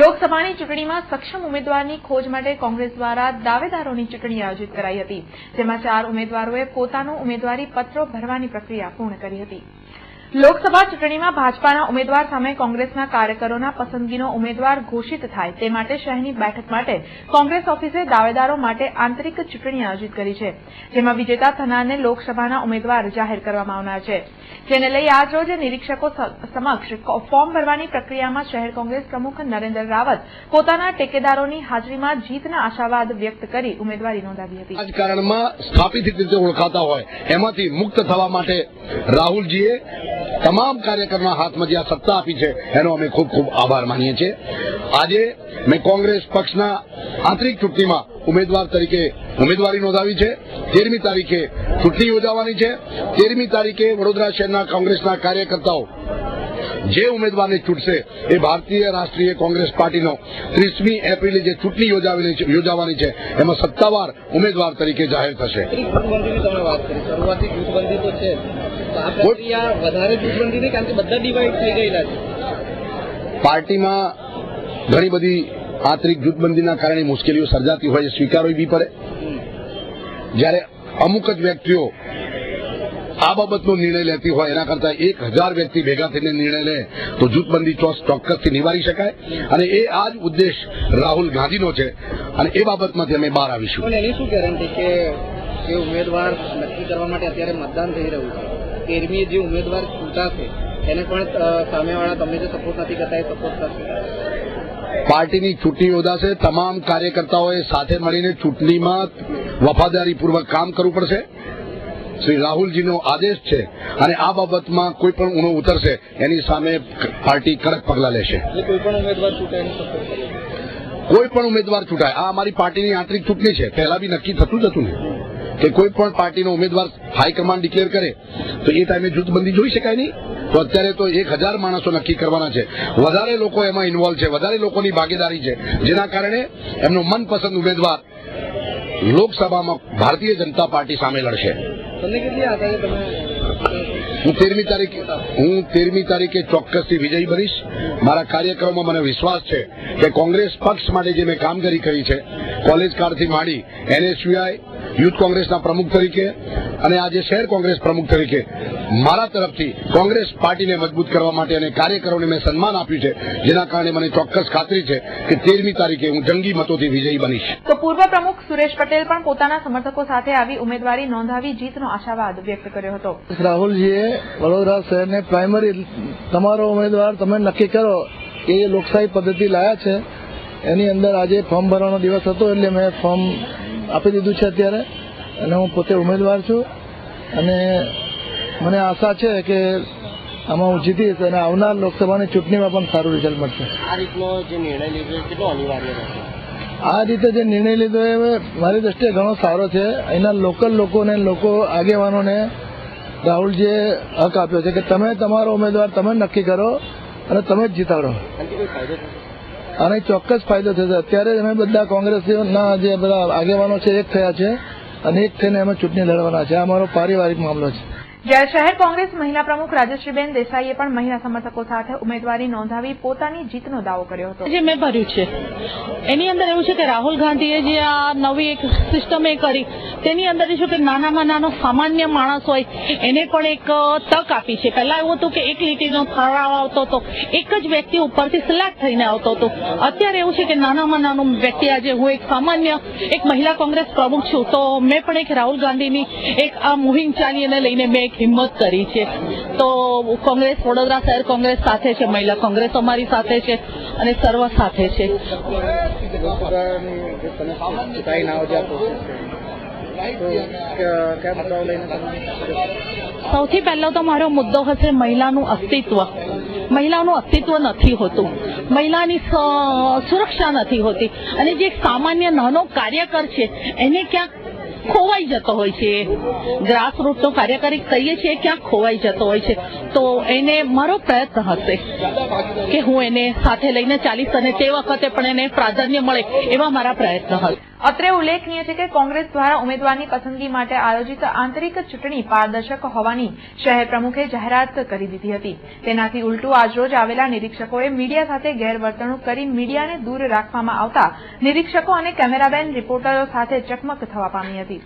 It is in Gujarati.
લોકસભાની ચૂંટણીમાં સક્ષમ ઉમેદવારની ખોજ માટે કોંગ્રેસ દ્વારા દાવેદારોની ચૂંટણી આયોજિત કરાઈ હતી, જેમાં 4 ઉમેદવારોએ પોતાનું ઉમેદવારી પત્રો ભરવાની પ્રક્રિયા પૂર્ણ કરી હતી. લોકસભા ચૂંટણીમાં ભાજપાના ઉમેદવાર સામે કોંગ્રેસના કાર્યકરોના પસંદગીનો ઉમેદવાર ઘોષિત થાય તે માટે શહેરની બેઠક માટે કોંગ્રેસ ઓફિસે દાવેદારો માટે આંતરિક ચૂંટણી આયોજિત કરી છે, જેમાં વિજેતા થનારને લોકસભાના ઉમેદવાર જાહેર કરવામાં આવનાર છે, જેને લઈ આજરોજ નિરીક્ષકો સમક્ષ ફોર્મ ભરવાની પ્રક્રિયામાં શહેર કોંગ્રેસ પ્રમુખ નરેન્દ્ર રાવત પોતાના ટેકેદારોની હાજરીમાં જીતના આશાવાદ વ્યક્ત કરી ઉમેદવારી નોંધાવી હતી. રાજકારણમાં સ્થાપિત રીતે ઓળખાતા હોય એમાંથી મુક્ત થવા માટે રાહુલજીએ તમામ કાર્યકરના હાથમાં જે આ સત્તા આપી છે એનો અમે ખૂબ ખૂબ આભાર માનીએ છીએ. આજે મેં કોંગ્રેસ પક્ષના આંતરિક ચૂંટણીમાં ઉમેદવાર તરીકે ઉમેદવારી નોંધાવી છે. 13મી તારીખે ચૂંટણી યોજાવાની છે. 13મી તારીખે વડોદરા શહેરના કોંગ્રેસના કાર્યકર્તાઓ જે ઉમેદવારને ચૂંટશે એ ભારતીય રાષ્ટ્રીય કોંગ્રેસ પાર્ટીનો 30મી એપ્રિલે જે ચૂંટણી યોજાવાની છે એમાં સત્તાવાર ઉમેદવાર તરીકે જાહેર થશે. પાર્ટીમાં ઘણી બધી આંતરિક જૂથબંધીના કારણે મુશ્કેલીઓ સર્જાતી હોય એ સ્વીકારવી બી પડે. જ્યારે અમુક જ વ્યક્તિઓ આ બાબતનો નિર્ણય લેતી હોય એના કરતા 1000 વ્યક્તિ ભેગા થઈને નિર્ણય લે તો જૂથબંધી ચોક્કસથી નિવારી શકાય, અને એ આ જ ઉદ્દેશ રાહુલ ગાંધીનો છે, અને એ બાબતમાંથી અમે બહાર આવીશું. એની શું ગેરંટી કે ઉમેદવાર નક્કી કરવા માટે અત્યારે મતદાન થઈ રહ્યું છે, 13મી જે ઉમેદવાર ચૂંટાશે એને પણ સામેવાળા તમને જે સપોર્ટ નથી કરતા એ સપોર્ટ કરશે? પાર્ટીની ચૂંટણી યોજાશે. તમામ કાર્યકર્તાઓએ સાથે મળીને ચૂંટણીમાં વફાદારીપૂર્વક કામ કરવું પડશે. શ્રી રાહુલજીનો આદેશ છે, અને આ બાબતમાં કોઈ પણ ઊણો ઉતરશે એની સામે પાર્ટી કડક પગલાં લેશે. કોઈ પણ ઉમેદવાર ચૂંટાય કોઈ પણ ઉમેદવાર ચૂંટાય, આ અમારી પાર્ટીની આંતરિક ચૂંટણી છે. પહેલા બી નક્કી થતું જ હતું ને કે કોઈ પણ પાર્ટીનો ઉમેદવાર હાઈકમાન્ડ ડિક્લેર કરે તો એ ટાઈમે જૂથબંધી જોઈ શકાય નહીં. તો અત્યારે તો 1000 માણસો નક્કી કરવાના છે. વધારે લોકો એમાં ઇન્વોલ્વ છે, વધારે લોકોની ભાગીદારી છે, જેના કારણે એમનો મનપસંદ ઉમેદવાર લોકસભામાં ભારતીય જનતા પાર્ટી સામે લડશે. હું 13મી તારીખે ચોક્કસથી વિજયી બનીશ. મારા કાર્યક્રમમાં મને વિશ્વાસ છે કે કોંગ્રેસ પક્ષ માટે જે મેં કામગીરી કરી છે, કોલેજ કાળથી માંડી NSUI યુથ કોંગ્રેસના પ્રમુખ તરીકે અને આજે શહેર કોંગ્રેસ પ્રમુખ તરીકે મારા તરફથી કોંગ્રેસ પાર્ટીને મજબૂત કરવા માટે અને કાર્યકરોને મેં સન્માન આપ્યું છે, જેના કારણે મને ચોક્કસ ખાતરી છે કે 13મી તારીખે હું જંગી મતોથી વિજયી બનીશ. તો પૂર્વ પ્રમુખ સુરેશ પટેલ પણ પોતાના સમર્થકો સાથે આવી ઉમેદવારી નોંધાવી જીતનો આશાવાદ વ્યક્ત કર્યો હતો. રાહુલજીએ વડોદરા શહેરને પ્રાઇમરી તમારો ઉમેદવાર તમે નક્કી કરો એ લોકશાહી પદ્ધતિ લાયા છે. એની અંદર આજે ફોર્મ ભરવાનો દિવસ હતો એટલે મેં ફોર્મ આપી દીધું છે અત્યારે, અને હું પોતે ઉમેદવાર છું, અને મને આશા છે કે આમાં હું જીતીશ અને આવનાર લોકસભાની ચૂંટણીમાં પણ સારું રિઝલ્ટ મળશે. આ રીતનો જે નિર્ણય લીધો કેટલો અનિવાર્ય છે? આ રીતે જે નિર્ણય લીધો એ મારી દ્રષ્ટિએ ઘણો સારો છે. અહીંના લોકલ લોકોને આગેવાનોને રાહુલજીએ હક આપ્યો છે કે તમે તમારો ઉમેદવાર તમે નક્કી કરો અને તમે જ જીતાડો. અને ચોક્કસ ફાયદો થશે. અત્યારે અમે બધા કોંગ્રેસના જે બધા આગેવાનો છે એક થયા છે અને એક થઈને અમે ચૂંટણી લડવાના છે. આ અમારો પારિવારિક મામલો છે. જ્યારે શહેર કોંગ્રેસ મહિલા પ્રમુખ રાજશ્રીબેન દેસાઈએ પણ મહિલા સમર્થકો સાથે ઉમેદવારી નોંધાવી પોતાની જીતનો દાવો કર્યો હતો. જે મેં ભર્યું છે એની અંદર એવું છે કે રાહુલ ગાંધીએ જે આ નવી એક સિસ્ટમ એ કરી તેની અંદર શું કે નાનામાં નાનો સામાન્ય માણસ હોય એને પણ એક તક આપી છે. પહેલા એવું હતું કે એક લીટીનો ઠરાવ આવતો હતો, એક જ વ્યક્તિ ઉપરથી સિલેક્ટ થઈને આવતો હતો. અત્યારે એવું છે કે નાનામાં નાનો વ્યક્તિ, આજે હું એક સામાન્ય એક મહિલા કોંગ્રેસ પ્રમુખ છું, તો મેં પણ એક રાહુલ ગાંધીની એક આ મુહિમ ચાલી એને લઈને મેં હિંમત કરી છે. તો કોંગ્રેસ વડોદરા શહેર કોંગ્રેસ સાથે છે, મહિલા કોંગ્રેસ અમારી સાથે છે અને સર્વ સાથે છે. સૌથી પહેલો તો મારો મુદ્દો હશે મહિલાનું અસ્તિત્વ. મહિલાનું અસ્તિત્વ નથી હોતું, મહિલાની સુરક્ષા નથી હોતી, અને જે સામાન્ય નાનો કાર્યકર છે એને ક્યાંક ખોવાઈ જતો હોય છે. ગ્રાસરૂટનો કાર્યકારી કહીએ છીએ ક્યાંક ખોવાઈ જતો હોય છે. તો એને મારો પ્રયત્ન હશે કે હું એને સાથે લઈને ચાલીશ અને તે વખતે પણ એને પ્રાધાન્ય મળે એવા મારા પ્રયત્ન હશે. અત્રે ઉલ્લેખનીય છે કે કોંગ્રેસ દ્વારા ઉમેદવારની પસંદગી માટે આયોજિત આંતરિક ચૂંટણી પારદર્શક હોવાની શહેર પ્રમુખે જાહેરાત કરી દીધી હતી. તેનાથી ઉલટું આજરોજ આવેલા નિરીક્ષકોએ મીડિયા સાથે ગેરવર્તણૂક કરી મીડિયાને દૂર રાખવામાં આવતા નિરીક્ષકો અને કેમેરામેન રિપોર્ટરો સાથે ચકમક થવા પામી હતી.